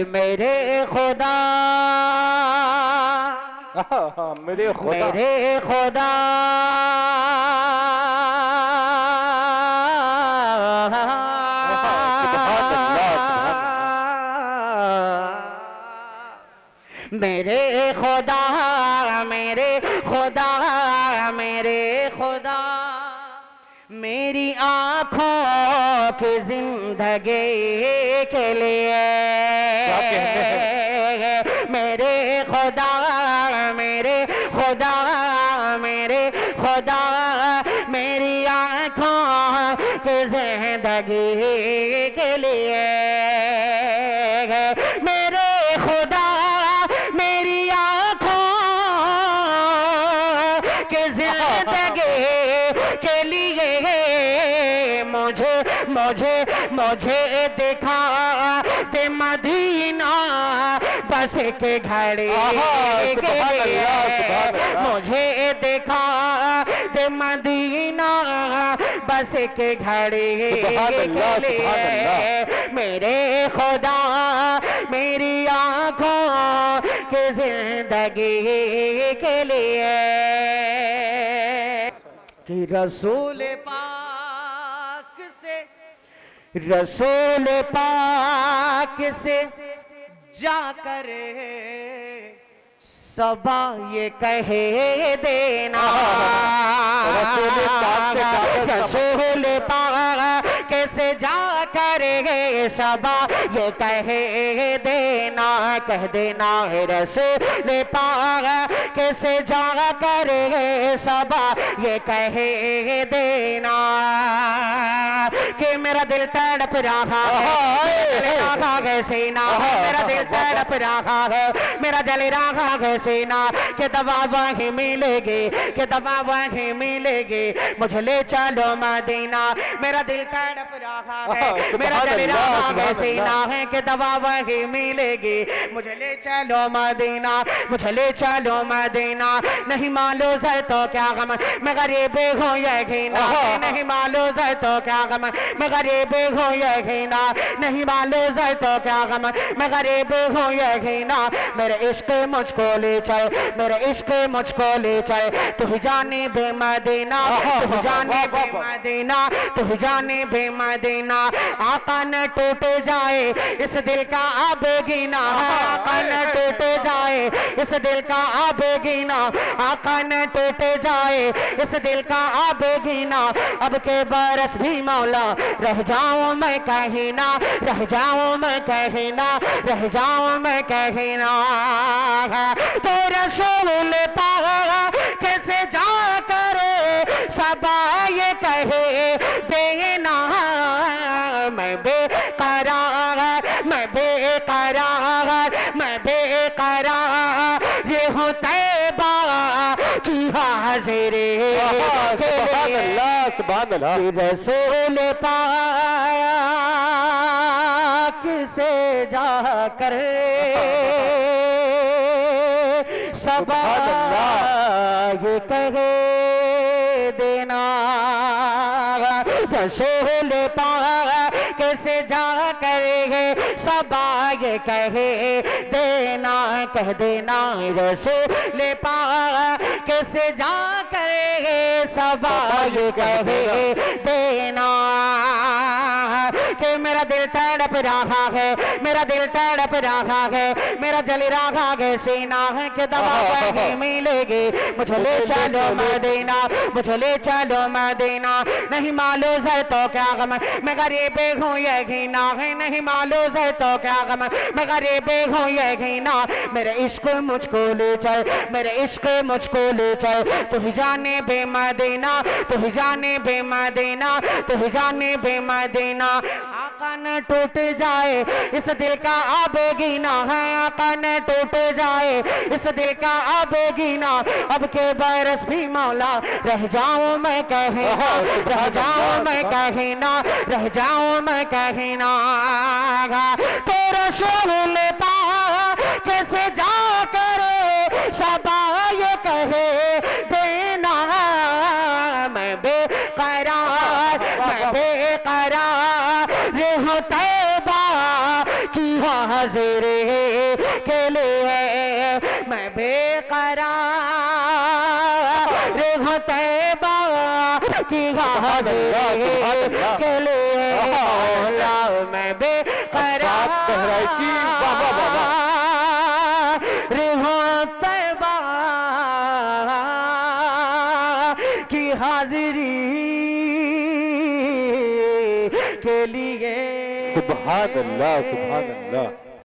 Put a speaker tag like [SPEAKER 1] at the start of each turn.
[SPEAKER 1] मेरे खुदा
[SPEAKER 2] मेरे खुदा
[SPEAKER 1] मेरे खुदा मेरे खुदा मेरे खुदा मेरी आँखों की जिंदगी के लिए मेरे खुदा मेरे खुदा मेरे खुदा मेरी आँखों की जिंदगी के लिए मेरे खुदा मेरी आँखों की जिंदगी के लिए मुझे मुझे मुझे दिखा दे मदीना बस के घड़ी के लिए मुझे दिखा दे मदीना बस के घड़ी के लिए मेरे खुदा मेरी आँखों की जिंदगी के लिए कि रसूल पाक से जाकर सबा ये कहे देना रसूल पाक से जाकर सबा ये कहे देना कह देना रसूल पाक से जाकर सबा ये कहे देना कि मेरा दिल तड़प रहा है सीना मेरा दिल तड़प रहा है मेरा जल रहा है सीना कि दवा वहीं मिलेगी कि दवा वहीं मिलेगी मुझे ले चलो मदीना मेरा दिल तड़प रहा है मेरा जल रहा है सीना है कि दवा वहीं मिलेगी मुझे ले चलो मदीना मुझे ले चलो मदीना नहीं मालूम है तो क्या गम मैं गरीब हूँ यकीना नहीं मालूम है तो क्या गम मैं गरीब हूँ यकीना नहीं मालूम है तो क्या गम मैं गरीब हूँ यकीना मेरे इश्क मुझको ले चल मेरे इश्क मुझको ले चल तू ही जाने बे मदीना तू ही जाने बे मदीना तू ही जाने बे मदीना आका न टूट जाए इस दिल का आबेगीना आका न टूट जाए इस दिल का आबेगीना आका न टूट जाए इस दिल का आबेगीना अब के बरस भी मौला रह जाऊं मैं कहीं ना रह जाऊं मैं कहीं ना रह जाऊं मैं कहीं ना तो रसूल पाक कैसे जा कर सबा ये कहे देना मैं बेकरार मैं बेकरार मैं बेकरार ये हूँ तैबा की हाजिरी रसूल पाक से जाकर सबा ये कहे देना रसूल पाक से जाकर सबा ये कहे देना कह देना रसूल पाक से जाकर सबा ये कहे देना कि मेरा दिल तड़प रहा है मेरा दिल तड़प रहा है मेरा जल रहा है सीना है कि दवा वहीं मिलेगी मुझे ले चलो मदीना मुझे ले चलो मदीना नहीं मालूम है तो क्या गम मैं गरीब हूँ यकीना है नहीं मालूम है तो क्या गम मैं गरीब हूँ यकीना मेरे इश्क मुझको ले चल मेरे इश्क मुझको ले चल तू ही जाने बे मदीना तू ही जाने बे मदीना तू ही जाने बे मदीना आका न टूट जाए इस दिल का आबेगीना है आका न टूट जाए इस दिल का आबेगीना अब के बरस भी मौला रह जाऊं मैं कहीं ना रह जाऊं मैं कहीं ना रह जाऊं मैं कहीं ना तो रसूल पाक कैसे जा कर सबा ये कहे देना मैं बेकरार तैबा की हाजिर के लिए मैं बेकरार हूँ तैबा की हाज़िरी के लिए मौला मैं बेकरार हूँ तैबा की हाज़िरी के लिए।
[SPEAKER 2] सुभान अल्लाह सुभान अल्लाह।